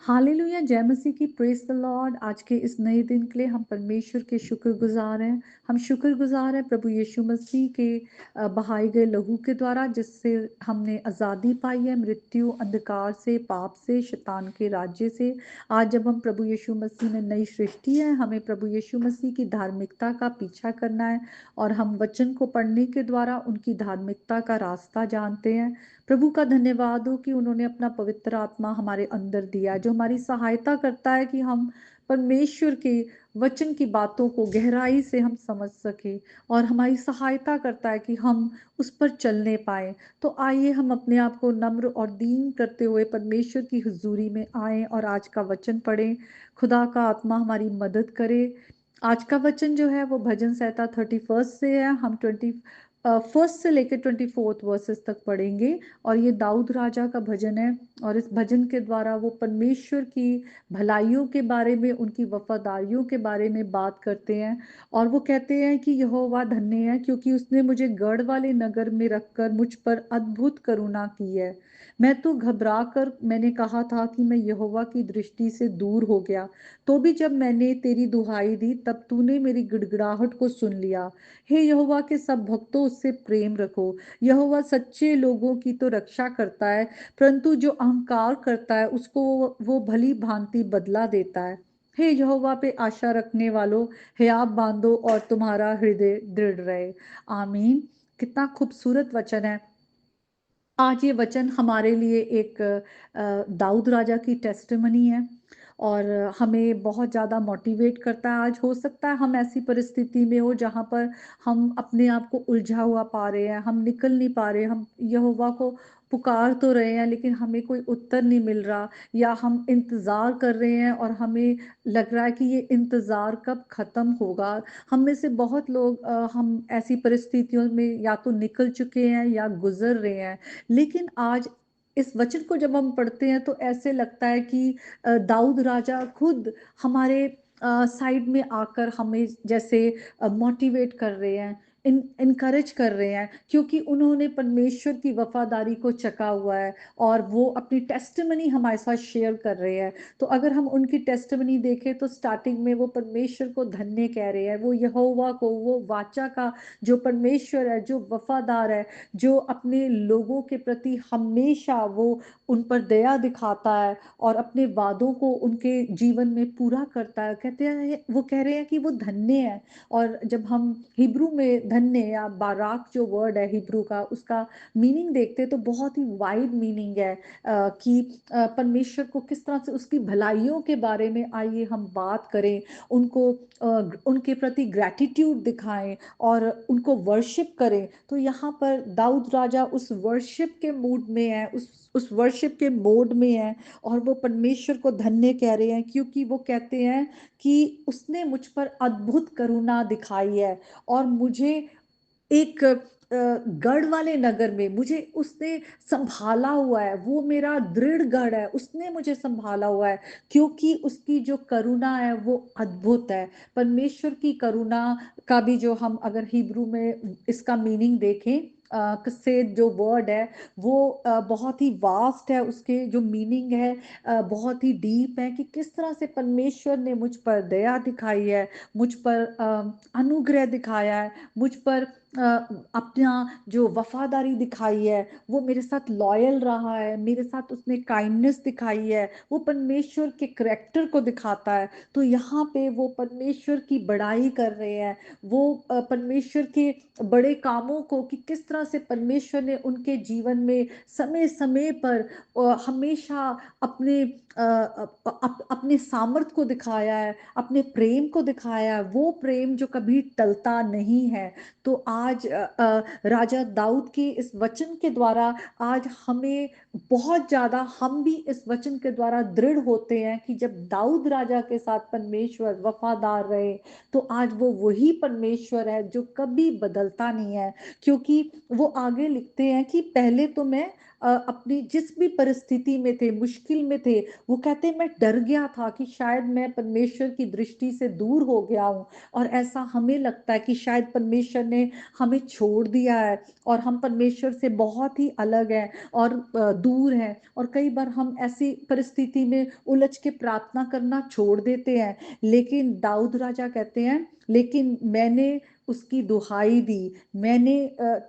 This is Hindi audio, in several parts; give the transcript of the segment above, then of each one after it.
हालेलुया, जय मसीह की, प्रेज द लॉर्ड। आज के इस नए दिन के लिए हम परमेश्वर के शुक्रगुजार हैं। हम शुक्रगुजार हैं प्रभु यीशु मसीह के बहाए गए लहू के द्वारा, जिससे हमने आज़ादी पाई है मृत्यु, अंधकार से, पाप से, शैतान के राज्य से। आज जब हम प्रभु यीशु मसीह में नई सृष्टि है, हमें प्रभु यीशु मसीह की धार्मिकता का पीछा करना है और हम वचन को पढ़ने के द्वारा उनकी धार्मिकता का रास्ता जानते हैं। प्रभु का धन्यवाद हो कि उन्होंने अपना पवित्र आत्मा हमारे अंदर दिया, जो हमारी सहायता करता है कि हम परमेश्वर के वचन की बातों को गहराई से हम समझ सके, और हमारी सहायता करता है कि हम उस पर चलने पाए। तो आइए हम अपने आप को नम्र और दीन करते हुए परमेश्वर की हुजूरी में आए और आज का वचन पढ़ें। खुदा का आत्मा हमारी मदद करे। आज का वचन जो है वो भजन संहिता 31 से है। हम 1 से लेकर 24 वर्सेस तक पढ़ेंगे, और ये दाऊद राजा का भजन है। और इस भजन के द्वारा वो परमेश्वर की भलाइयों के बारे में, उनकी वफादारियों के बारे में बात करते हैं। और वो कहते हैं कि यहोवा धन्य है, क्योंकि उसने मुझे गढ़ वाले नगर में रखकर मुझ पर अद्भुत करुणा की है। मैं तो घबरा कर मैंने कहा था कि मैं यहोवा की दृष्टि से दूर हो गया, तो भी जब मैंने तेरी दुहाई दी तब तूने मेरी गिड़गिड़ाहट को सुन लिया। हे यहोवा के सब भक्तों, उससे प्रेम रखो। यहोवा सच्चे लोगों की तो रक्षा करता है, परंतु जो अहंकार करता है उसको वो भली भांति बदला देता है। हे यहोवा पे आशा रखने वालों, हियाव बांधो और तुम्हारा हृदय दृढ़ रहे। आमीन। कितना खूबसूरत वचन है। आज ये वचन हमारे लिए एक दाऊद राजा की टेस्टिमनी है, और हमें बहुत ज़्यादा मोटिवेट करता है। आज हो सकता है हम ऐसी परिस्थिति में हो जहाँ पर हम अपने आप को उलझा हुआ पा रहे हैं, हम निकल नहीं पा रहे, हम यहोवा को पुकार तो रहे हैं लेकिन हमें कोई उत्तर नहीं मिल रहा, या हम इंतज़ार कर रहे हैं और हमें लग रहा है कि ये इंतज़ार कब ख़त्म होगा। हम में से बहुत लोग हम ऐसी परिस्थितियों में या तो निकल चुके हैं या गुजर रहे हैं। लेकिन आज इस वचन को जब हम पढ़ते हैं तो ऐसे लगता है कि दाऊद राजा खुद हमारे साइड में आकर हमें जैसे मोटिवेट कर रहे हैं, इनकरेज कर रहे हैं, क्योंकि उन्होंने परमेश्वर की वफादारी को चखा हुआ है और वो अपनी टेस्टिमनी हमारे साथ शेयर कर रहे हैं। तो अगर हम उनकी टेस्टिमनी देखें तो स्टार्टिंग में वो परमेश्वर को धन्य कह रहे हैं, वो यहोवा को, वो वाचा का जो परमेश्वर है, जो वफादार है, जो अपने लोगों के प्रति हमेशा वो उन पर दया दिखाता है और अपने वादों को उनके जीवन में पूरा करता है। कहते हैं, वो कह रहे हैं कि वो धन्य है। और जब हम हिब्रू में धन्य या बाराक जो वर्ड है हिब्रू का, उसका मीनिंग देखते हैं तो बहुत ही वाइड मीनिंग है, कि परमेश्वर को किस तरह से उसकी भलाइयों के बारे में आइए हम बात करें, उनको उनके प्रति ग्रैटिट्यूड दिखाएं और उनको वर्शिप करें। तो यहाँ पर दाऊद राजा उस वर्शिप के मूड में है, उस वर्शिप के मोड में है, और वो परमेश्वर को धन्य कह रहे हैं, क्योंकि वो कहते हैं कि उसने मुझ पर अद्भुत करुणा दिखाई है और मुझे एक गढ़ वाले नगर में मुझे उसने संभाला हुआ है। वो मेरा दृढ़ गढ़ है, उसने मुझे संभाला हुआ है, क्योंकि उसकी जो करुणा है वो अद्भुत है। परमेश्वर की करुणा का भी जो हम अगर हिब्रू में इसका मीनिंग देखें, से जो वर्ड है वो बहुत ही वास्ट है, उसके जो मीनिंग है बहुत ही डीप है, कि किस तरह से परमेश्वर ने मुझ पर दया दिखाई है, मुझ पर अनुग्रह दिखाया है, मुझ पर अपना जो वफादारी दिखाई है, वो मेरे साथ लॉयल रहा है, मेरे साथ उसने काइंडनेस दिखाई है। वो परमेश्वर के करैक्टर को दिखाता है। तो यहाँ पे वो परमेश्वर की बड़ाई कर रहे हैं, वो परमेश्वर के बड़े कामों को, कि किस तरह से परमेश्वर ने उनके जीवन में समय समय पर हमेशा अपने अपने सामर्थ को दिखाया है, अपने प्रेम को दिखाया है, वो प्रेम जो कभी टलता नहीं है। तो आज राजा दाऊद की इस वचन के द्वारा आज हमें बहुत ज्यादा, हम भी इस वचन के द्वारा दृढ़ होते हैं कि जब दाऊद राजा के साथ परमेश्वर वफादार रहे, तो आज वो वही परमेश्वर है जो कभी बदलता नहीं है। क्योंकि वो आगे लिखते हैं कि पहले तो मैं अपनी जिस भी परिस्थिति में थे, मुश्किल में थे, वो कहते हैं मैं डर गया था कि शायद मैं परमेश्वर की दृष्टि से दूर हो गया हूँ, और ऐसा हमें लगता है कि शायद परमेश्वर ने हमें छोड़ दिया है और हम परमेश्वर से बहुत ही अलग हैं और दूर हैं। और कई बार हम ऐसी परिस्थिति में उलझ के प्रार्थना करना छोड़ देते हैं। लेकिन दाऊद राजा कहते हैं, लेकिन मैंने उसकी दुहाई दी, मैंने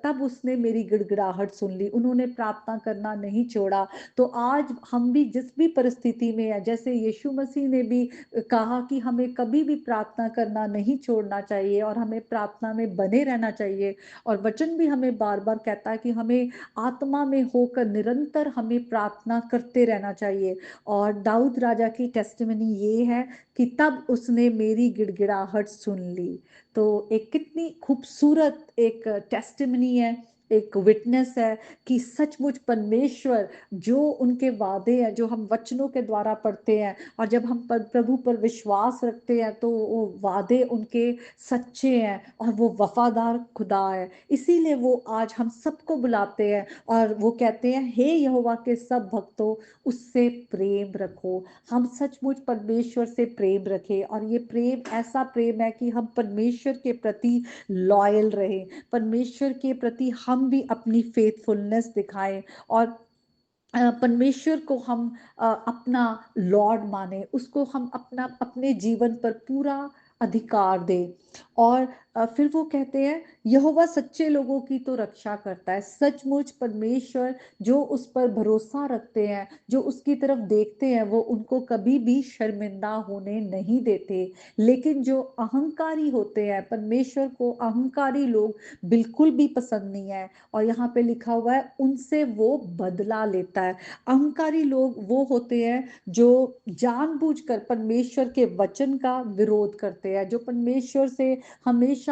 तब उसने मेरी गिड़गिड़ाहट सुन ली, उन्होंने प्रार्थना करना नहीं छोड़ा। तो आज हम भी जिस भी परिस्थिति में है, जैसे यीशु मसीह ने भी कहा कि हमें कभी भी प्रार्थना करना नहीं छोड़ना चाहिए और हमें प्रार्थना में बने रहना चाहिए। और वचन भी हमें बार बार कहता है कि हमें आत्मा में होकर निरंतर हमें प्रार्थना करते रहना चाहिए। और दाऊद राजा की टेस्टिमनी ये है कि तब उसने मेरी गिड़गिड़ाहट सुन ली। तो एक कितनी खूबसूरत एक टेस्टिमनी है, एक विटनेस है कि सचमुच परमेश्वर जो उनके वादे हैं, जो हम वचनों के द्वारा पढ़ते हैं, और जब हम प्रभु पर विश्वास रखते हैं तो वो वादे उनके सच्चे हैं और वो वफादार खुदा है। इसीलिए वो आज हम सबको बुलाते हैं और वो कहते हैं, हे यहोवा के सब भक्तों, उससे प्रेम रखो। हम सचमुच परमेश्वर से प्रेम रखें, और ये प्रेम ऐसा प्रेम है कि हम परमेश्वर के प्रति लॉयल रहें, परमेश्वर के प्रति हम भी अपनी फेथफुलनेस दिखाएं, और परमेश्वर को हम अपना लॉर्ड माने, उसको हम अपना अपने जीवन पर पूरा अधिकार दें। और फिर वो कहते हैं, यहोवा सच्चे लोगों की तो रक्षा करता है। सचमुच परमेश्वर जो उस पर भरोसा रखते हैं, जो उसकी तरफ देखते हैं, वो उनको कभी भी शर्मिंदा होने नहीं देते। लेकिन जो अहंकारी होते हैं, परमेश्वर को अहंकारी लोग बिल्कुल भी पसंद नहीं है। और यहाँ पे लिखा हुआ है, उनसे वो बदला लेता है। अहंकारी लोग वो होते हैं जो जानबूझकर परमेश्वर के वचन का विरोध करते हैं, जो परमेश्वर से हमेशा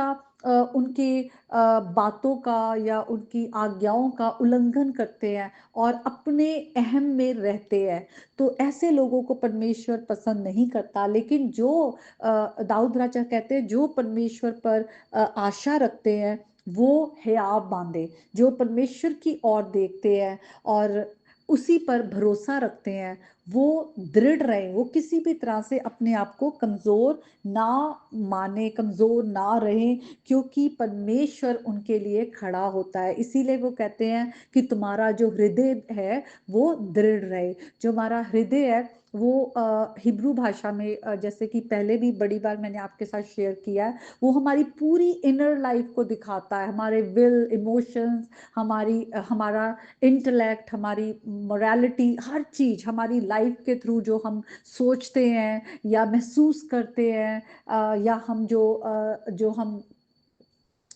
उनकी बातों का या उनकी आज्ञाओं का उल्लंघन करते हैं और अपने अहम में रहते हैं। तो ऐसे लोगों को परमेश्वर पसंद नहीं करता। लेकिन जो दाऊद राजा कहते हैं, जो परमेश्वर पर आशा रखते हैं, वो हियाव बांधे, जो परमेश्वर की ओर देखते हैं और उसी पर भरोसा रखते हैं, वो दृढ़ रहे, वो किसी भी तरह से अपने आप को कमजोर ना माने, कमजोर ना रहे, क्योंकि परमेश्वर उनके लिए खड़ा होता है। इसीलिए वो कहते हैं कि तुम्हारा जो हृदय है वो दृढ़ रहे। जो हमारा हृदय है वो हिब्रू भाषा में, जैसे कि पहले भी बड़ी बार मैंने आपके साथ शेयर किया है, वो हमारी पूरी इनर लाइफ को दिखाता है, हमारे विल, इमोशंस, हमारा इंटेलेक्ट, हमारी मोरालिटी, हर चीज हमारी लाइफ के थ्रू जो हम सोचते हैं या महसूस करते हैं, या हम जो हम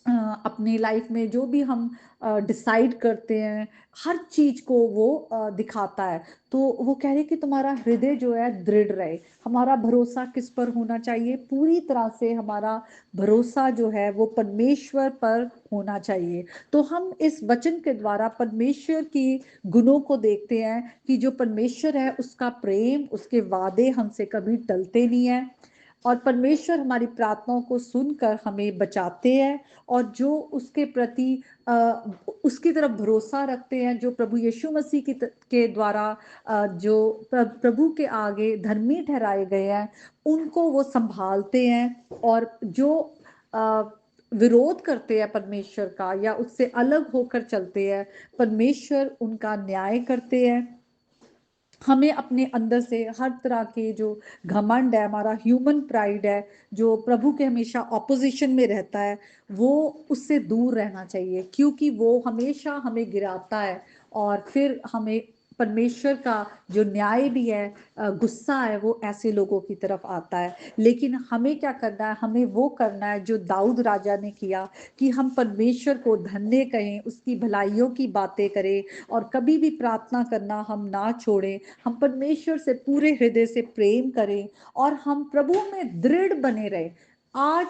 अपनी लाइफ में जो भी हम डिसाइड करते हैं, हर चीज को वो दिखाता है। तो वो कह रहे कि तुम्हारा हृदय जो है दृढ़ रहे। हमारा भरोसा किस पर होना चाहिए? पूरी तरह से हमारा भरोसा जो है वो परमेश्वर पर होना चाहिए। तो हम इस वचन के द्वारा परमेश्वर की गुणों को देखते हैं कि जो परमेश्वर है उसका प्रेम, उसके वादे हमसे कभी टलते नहीं है, और परमेश्वर हमारी प्रार्थनाओं को सुनकर हमें बचाते हैं। और जो उसके प्रति उसकी तरफ भरोसा रखते हैं, जो प्रभु यीशु मसीह के द्वारा जो प्रभु के आगे धर्मी ठहराए गए हैं, उनको वो संभालते हैं। और जो विरोध करते हैं परमेश्वर का या उससे अलग होकर चलते हैं, परमेश्वर उनका न्याय करते हैं। हमें अपने अंदर से हर तरह के जो घमंड है, हमारा ह्यूमन प्राइड है, जो प्रभु के हमेशा ऑपोजिशन में रहता है, वो उससे दूर रहना चाहिए, क्योंकि वो हमेशा हमें गिराता है। और फिर हमें परमेश्वर का जो न्याय भी है, गुस्सा है, वो ऐसे लोगों की तरफ आता है। लेकिन हमें क्या करना है? हमें वो करना है जो दाऊद राजा ने किया, कि हम परमेश्वर को धन्य कहें, उसकी भलाइयों की बातें करें, और कभी भी प्रार्थना करना हम ना छोड़ें। हम परमेश्वर से पूरे हृदय से प्रेम करें और हम प्रभु में दृढ़ बने रहे। आज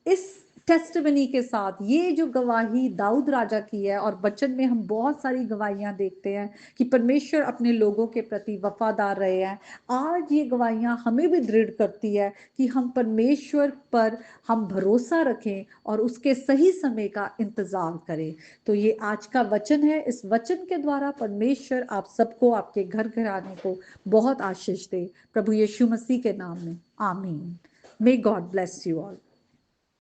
इस टेस्टिमनी के साथ, ये जो गवाही दाऊद राजा की है, और वचन में हम बहुत सारी गवाहियां देखते हैं कि परमेश्वर अपने लोगों के प्रति वफादार रहे हैं। आज ये गवाहियां हमें भी दृढ़ करती है कि हम परमेश्वर पर हम भरोसा रखें और उसके सही समय का इंतजार करें। तो ये आज का वचन है। इस वचन के द्वारा परमेश्वर आप सबको, आपके घर घराने को बहुत आशीष दे, प्रभु यीशु मसीह के नाम में, आमीन। May God bless you all.